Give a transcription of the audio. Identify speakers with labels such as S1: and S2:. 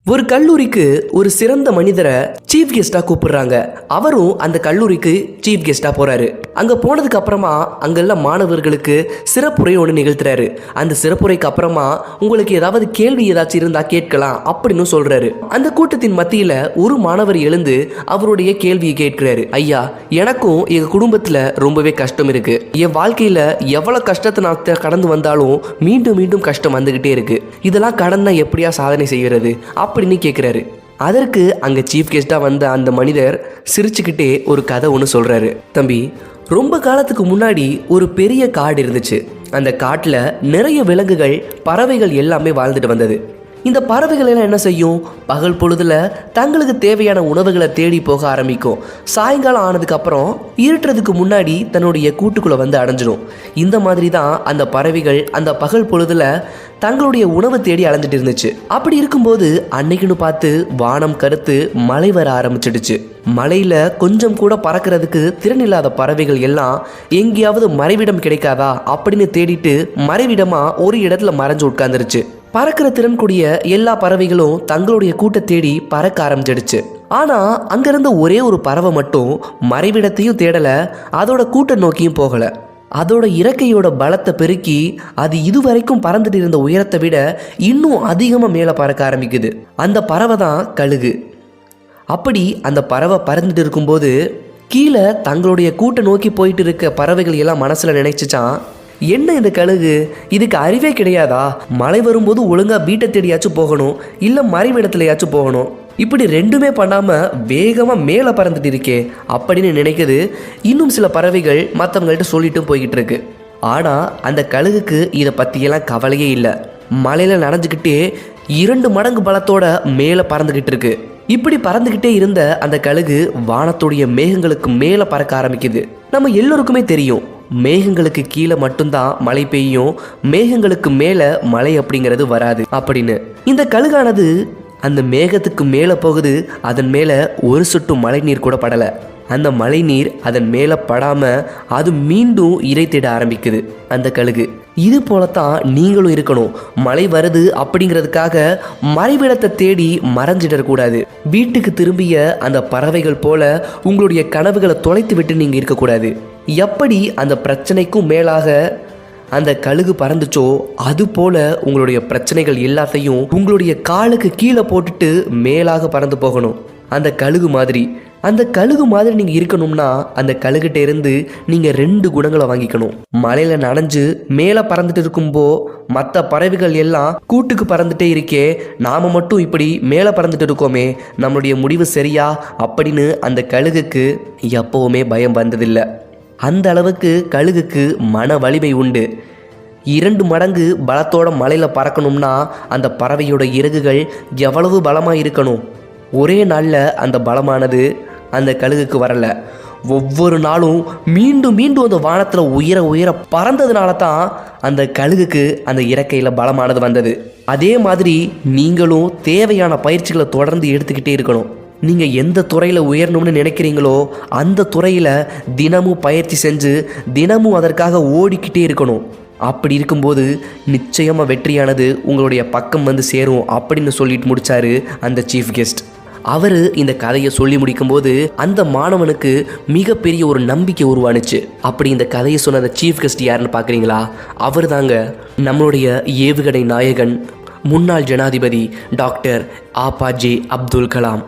S1: ஒரு கல்லூரிக்கு ஒரு சிறந்த மனிதரை சீஃப் கெஸ்டா கூப்பிடுறாங்க. அவரும் அந்த கல்லூரிக்கு சீஃப் கெஸ்டா போறாரு. அங்க போனதுக்கு அப்புறமா அங்குள்ள மாணவர்களுக்கு சிறப்புரை ஒன்று நிகழ்த்துறாரு. அந்த சிறப்புரைக்கு அப்புறமா உங்களுக்கு ஏதாவது கேள்வி ஏதாச்சும் இருந்தா கேட்கலாம் அப்படின்னு சொல்றாரு. அந்த கூட்டத்தின் மத்தியில ஒரு மாணவர் எழுந்து அவருடைய கேள்வியை கேட்கிறாரு. ஐயா, எனக்கும் எங்க குடும்பத்துல ரொம்பவே கஷ்டம் இருக்கு. என் வாழ்க்கையில எவ்வளவு கஷ்டத்தை நான் கடந்து வந்தாலும் மீண்டும் மீண்டும் கஷ்டம் வந்துகிட்டே இருக்கு. இதெல்லாம் கடந்தா எப்படியா சாதனை செய்கிறது அப்படின்னு கேட்குறாரு. அதற்கு அங்க சீஃப் கெஸ்டா வந்த அந்த மனிதர் சிரிச்சுக்கிட்டே ஒரு கதை ஒன்று சொல்றாரு. தம்பி, ரொம்ப காலத்துக்கு முன்னாடி ஒரு பெரிய காடு இருந்துச்சு. அந்த காட்டில் நிறைய விலங்குகள், பறவைகள் எல்லாமே வாழ்ந்துட்டு வந்தது. இந்த பறவைகள் எல்லாம் என்ன செய்யும்? பகல் பொழுதுல தங்களுக்கு தேவையான உணவுகளை தேடி போக ஆரம்பிக்கும். சாயங்காலம் ஆனதுக்கு அப்புறம் இருட்டுறதுக்கு முன்னாடி தன்னுடைய கூட்டுக்குள்ள வந்து அடைஞ்சிடும். இந்த மாதிரி தான் அந்த பறவைகள் அந்த பகல் பொழுதுல தங்களுடைய உணவு தேடி அலைஞ்சிட்டு இருந்துச்சு. அப்படி இருக்கும்போது அன்னைக்குன்னு பார்த்து வானம் கருத்து மழை வர ஆரம்பிச்சிடுச்சு. மலையில கொஞ்சம் கூட பறக்கிறதுக்கு திறன் இல்லாத பறவைகள் எல்லாம் எங்கேயாவது மறைவிடம் கிடைக்காதா அப்படின்னு தேடிட்டு மறைவிடமா ஒரு இடத்துல மறைஞ்சு உட்கார்ந்துருச்சு. பறக்கிற திறன் கூடிய எல்லா பறவைகளும் தங்களுடைய கூட்டை தேடி பறக்க ஆரம்பிச்சிடுச்சு. ஆனா அங்கிருந்த ஒரே ஒரு பறவை மட்டும் மறைவிடத்தையும் தேடல, அதோட கூட்டை நோக்கியும் போகல. அதோட இறக்கையோட பலத்தை பெருக்கி அது இதுவரைக்கும் பறந்துட்டு இருந்த உயரத்தை விட இன்னும் அதிகமா மேலே பறக்க ஆரம்பிக்குது. அந்த பறவை தான் கழுகு. அப்படி அந்த பறவை பறந்துட்டு இருக்கும்போது கீழே தங்களுடைய கூட்டை நோக்கி போயிட்டு இருக்க பறவைகள் எல்லாம் மனசுல நினைச்சுச்சான், என்ன இந்த கழுகு, இதுக்கு அறிவே கிடையாதா? மழை வரும்போது ஒழுங்கா வீட்டை தேடியாச்சும் போகணும், இல்ல மறைவிடத்துலயாச்சும் போகணும். இப்படி ரெண்டுமே பண்ணாம வேகமா மேல பறந்துட்டு இருக்கே அப்படின்னு நினைக்குது. இன்னும் சில பறவைகள் மற்றவங்கள்ட்ட சொல்லிட்டும் போய்கிட்டு இருக்கு. ஆனா அந்த கழுகுக்கு இதை பத்தியெல்லாம் கவலையே இல்லை. மலையில நனைஞ்சுக்கிட்டே 2 மடங்கு பலத்தோட மேல பறந்துகிட்டு இருக்கு. இப்படி பறந்துகிட்டே இருந்த அந்த கழுகு வானத்துடைய மேகங்களுக்கு மேல பறக்க ஆரம்பிக்குது. நம்ம எல்லோருக்குமே தெரியும், மேகங்களுக்கு கீழே மட்டும்தான் மழை பெய்யும், மேகங்களுக்கு மேல மழை அப்படிங்கிறது வராது அப்படின்னு. இந்த கழுகானது அந்த மேகத்துக்கு மேலே போகுது. அதன் மேலே ஒரு சொட்டு மழை நீர் கூட படலை. அந்த மழை நீர் அதன் மேலே படாம அது மீண்டும் இரை தேட ஆரம்பிக்குது அந்த கழுகு. இது போலத்தான் நீங்களும் இருக்கணும். மழை வருது அப்படிங்கிறதுக்காக மறைவிடத்தை தேடி மறைஞ்சிடக்கூடாது. வீட்டுக்கு திரும்பிய அந்த பறவைகள் போல உங்களுடைய கனவுகளை தொலைத்து விட்டு நீங்க இருக்கக்கூடாது. எப்படி அந்த பிரச்சனைக்கும் மேலாக அந்த கழுகு பறந்துச்சோ அது போல உங்களுடைய பிரச்சனைகள் எல்லாத்தையும் உங்களுடைய காலுக்கு கீழே போட்டுட்டு மேலாக பறந்து போகணும். அந்த கழுகு மாதிரி நீங்கள் இருக்கணும்னா அந்த கழுகிட்ட இருந்து நீங்கள் 2 குணங்களை வாங்கிக்கணும். மலையில நனைஞ்சு மேலே பறந்துட்டு இருக்கும்போ மற்ற பறவைகள் எல்லாம் கூட்டுக்கு பறந்துட்டே இருக்கே, நாம மட்டும் இப்படி மேலே பறந்துட்டு இருக்கோமே, நம்மளுடைய முடிவு சரியா அப்படின்னு அந்த கழுகுக்கு எப்பவுமே பயம் வந்ததில்லை. அந்த அளவுக்கு கழுகுக்கு மன வலிமை உண்டு. 2 மடங்கு பலத்தோட மலையில் பறக்கணும்னா அந்த பறவையோட இறகுகள் எவ்வளவு பலமாக இருக்கணும். ஒரே நாளில் அந்த பலமானது அந்த கழுகுக்கு வரல. ஒவ்வொரு நாளும் மீண்டும் மீண்டும் அந்த வானத்தில் உயர உயர பறந்ததுனால தான் அந்த கழுகுக்கு அந்த இறக்கையில் பலமானது வந்தது. அதே மாதிரி நீங்களும் தேவையான பயிற்சிகளை தொடர்ந்து எடுத்துக்கிட்டே இருக்கணும். நீங்கள் எந்த துறையில் உயரணும்னு நினைக்கிறீங்களோ அந்த துறையில் தினமும் பயிற்சி செஞ்சு தினமும் அதற்காக ஓடிக்கிட்டே இருக்கணும். அப்படி இருக்கும்போது நிச்சயமாக வெற்றியானது உங்களுடைய பக்கம் வந்து சேரும் அப்படின்னு சொல்லிட்டு முடித்தார் அந்த சீஃப் கெஸ்ட். அவர் இந்த கதையை சொல்லி முடிக்கும்போது அந்த மாணவனுக்கு மிகப்பெரிய ஒரு நம்பிக்கை உருவானுச்சு. அப்படி இந்த கதையை சொன்ன அந்த சீஃப் கெஸ்ட் யாருன்னு பார்க்குறீங்களா? அவர் தாங்க நம்மளுடைய ஏவுகணை நாயகன், முன்னாள் ஜனாதிபதி டாக்டர் APJ அப்துல் கலாம்.